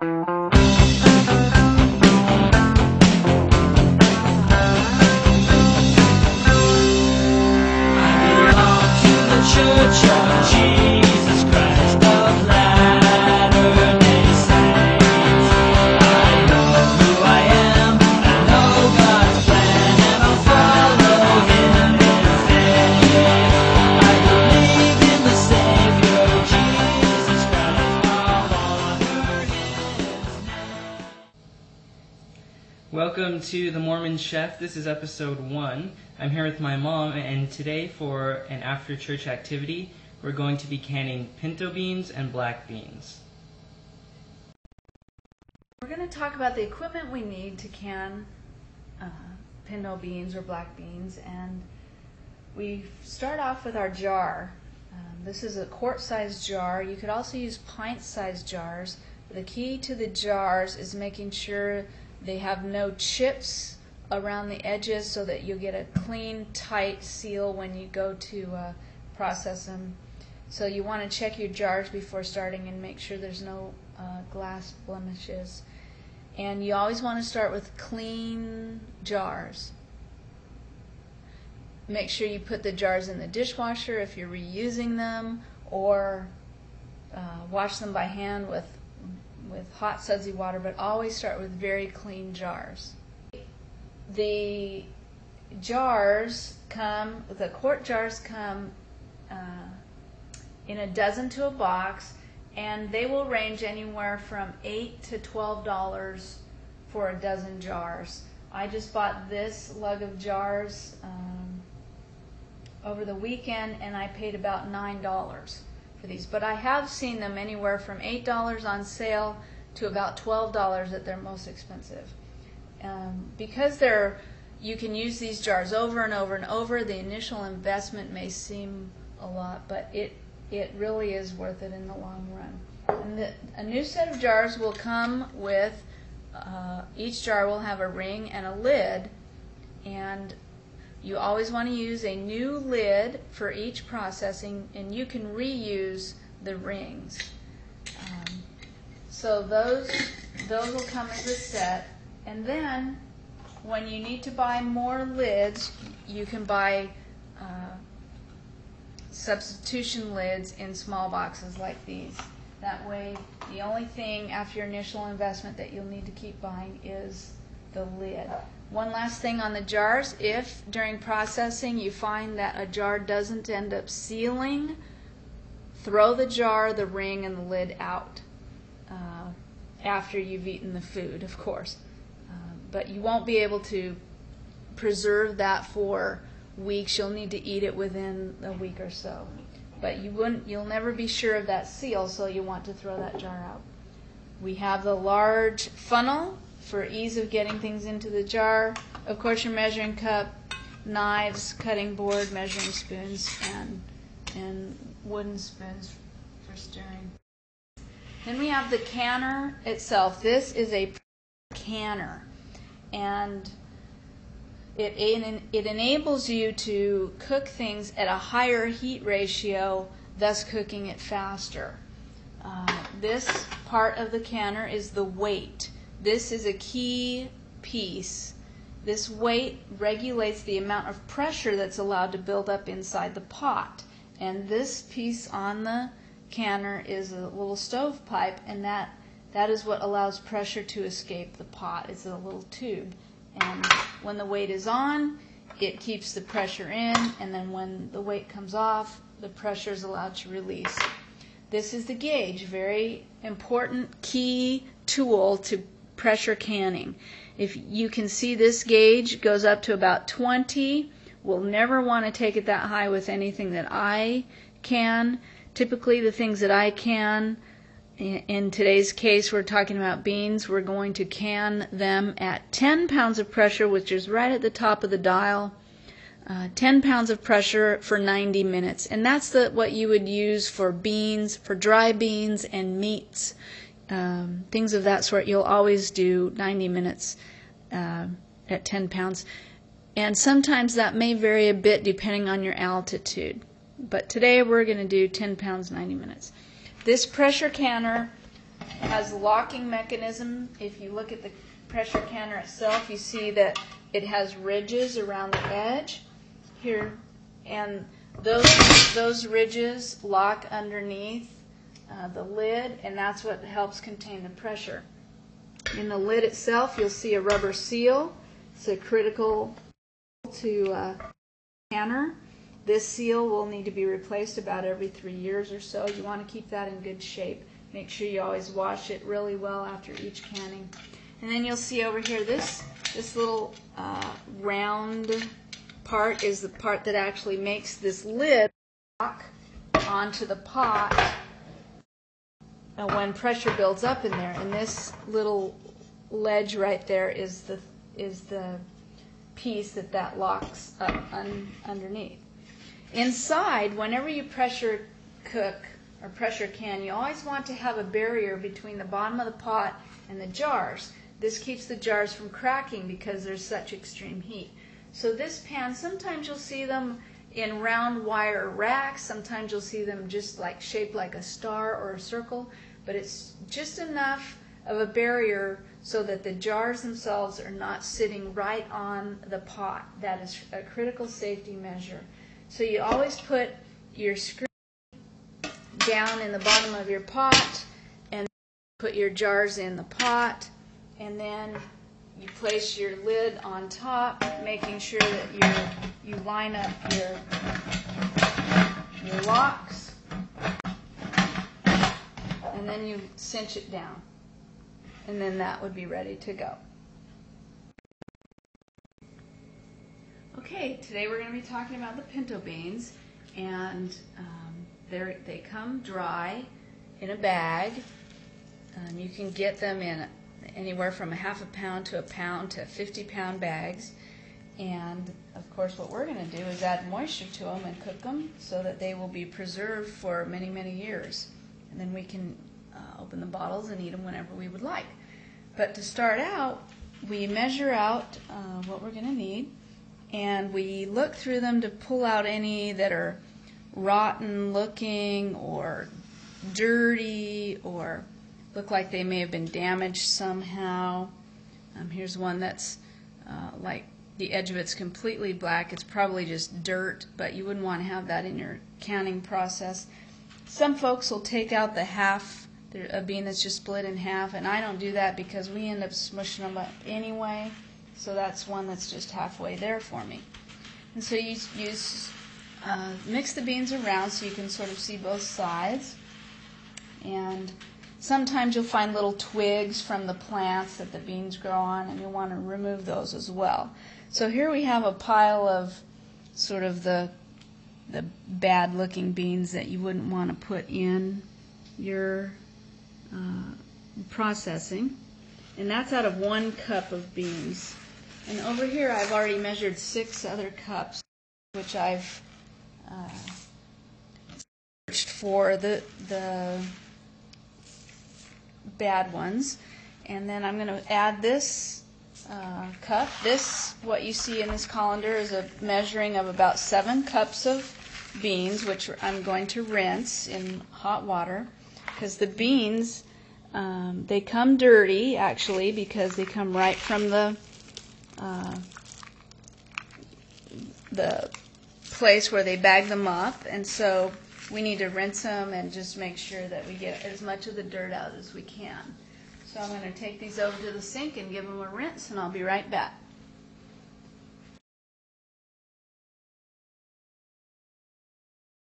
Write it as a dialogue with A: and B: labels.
A: Church of Jesus Christ of Latter-day Saints. I know who I am, I know God's plan, and I'll follow Him instead. I believe in the Savior Jesus Christ, I'll honor His name.
B: Welcome to the Mormon Chef. This is episode 1. I'm here with my mom, and today for an after-church activity, we're going to be canning pinto beans and black beans.
C: We're going to talk about the equipment we need to can pinto beans or black beans, and we start off with our jar. This is a quart-sized jar. You could also use pint-sized jars. The key to the jars is making sure they have no chips around the edges so that you get a clean, tight seal when you go to process them. So you want to check your jars before starting and make sure there's no glass blemishes. And you always want to start with clean jars. Make sure you put the jars in the dishwasher if you're reusing them, or wash them by hand with hot sudsy water, but always start with very clean jars. The quart jars come in a dozen to a box, and they will range anywhere from $8 to $12 for a dozen jars. I just bought this lug of jars over the weekend, and I paid about $9 for these. But I have seen them anywhere from $8 on sale to about $12 at their most expensive. Because you can use these jars over and over and over, the initial investment may seem a lot, but it really is worth it in the long run. And a new set of jars will come with, each jar will have a ring and a lid, and you always want to use a new lid for each processing, and you can reuse the rings. So those will come as a set. And then, when you need to buy more lids, you can buy substitution lids in small boxes like these. That way, the only thing after your initial investment that you'll need to keep buying is the lid. One last thing on the jars: if during processing you find that a jar doesn't end up sealing, throw the jar, the ring, and the lid out after you've eaten the food, of course. But you won't be able to preserve that for weeks. You'll need to eat it within a week or so. But you'll never be sure of that seal, so you want to throw that jar out. We have the large funnel for ease of getting things into the jar. Of course, your measuring cup, knives, cutting board, measuring spoons, and wooden spoons for stirring. Then we have the canner itself. This is a canner, and it enables you to cook things at a higher heat ratio, thus cooking it faster. This part of the canner is the weight. This is a key piece. This weight regulates the amount of pressure that's allowed to build up inside the pot. And this piece on the canner is a little stovepipe, and that is what allows pressure to escape the pot. It's a little tube. And when the weight is on, it keeps the pressure in, and then when the weight comes off, the pressure is allowed to release. This is the gauge, very important key tool to pressure canning. If you can see, this gauge goes up to about 20. We'll never want to take it that high with anything that I can. Typically the things that I can, in today's case we're talking about beans, we're going to can them at 10 pounds of pressure, which is right at the top of the dial. 10 pounds of pressure for 90 minutes. And that's what you would use for beans, for dry beans and meats. Things of that sort. You'll always do 90 minutes at 10 pounds. And sometimes that may vary a bit depending on your altitude. But today we're going to do 10 pounds, 90 minutes. This pressure canner It has a locking mechanism. If you look at the pressure canner itself, you see that it has ridges around the edge here, and those ridges lock underneath the lid, and that's what helps contain the pressure. In the lid itself, you'll see a rubber seal. It's a critical to canner. This seal will need to be replaced about every 3 years or so. You want to keep that in good shape. Make sure you always wash it really well after each canning. And then you'll see over here this little round part is the part that actually makes this lid lock onto the pot when pressure builds up in there. And this little ledge right there is the piece that locks up underneath. Inside, whenever you pressure cook or pressure can, you always want to have a barrier between the bottom of the pot and the jars. This keeps the jars from cracking because there's such extreme heat. So this pan, sometimes you'll see them in round wire racks, sometimes you'll see them just like shaped like a star or a circle, but it's just enough of a barrier so that the jars themselves are not sitting right on the pot. That is a critical safety measure. So you always put your screw down in the bottom of your pot and put your jars in the pot, and then you place your lid on top, making sure that you line up your locks, and then you cinch it down, and then that would be ready to go. Okay, today we're going to be talking about the pinto beans, and they come dry in a bag. You can get them in anywhere from a half a pound to a pound to 50-pound bags. And of course what we're going to do is add moisture to them and cook them so that they will be preserved for many, many years. And then we can open the bottles and eat them whenever we would like. But to start out, we measure out what we're going to need, and we look through them to pull out any that are rotten looking or dirty or look like they may have been damaged somehow. Here's one that's like the edge of it's completely black. It's probably just dirt, but you wouldn't want to have that in your canning process. Some folks will take out the half, a bean that's just split in half, and I don't do that because we end up smushing them up anyway. So that's one that's just halfway there for me. And so you mix the beans around so you can sort of see both sides. And sometimes you'll find little twigs from the plants that the beans grow on, and you'll want to remove those as well. So here we have a pile of sort of the bad-looking beans that you wouldn't want to put in your processing. And that's out of 1 cup of beans. And over here I've already measured 6 other cups, which I've searched for the bad ones. And then I'm going to add this cup. What you see in this colander is a measuring of about 7 cups of beans, which I'm going to rinse in hot water, because the beans, they come dirty actually because they come right from the place where they bag them up, and so we need to rinse them and just make sure that we get as much of the dirt out as we can. So I'm going to take these over to the sink and give them a rinse, and I'll be right back.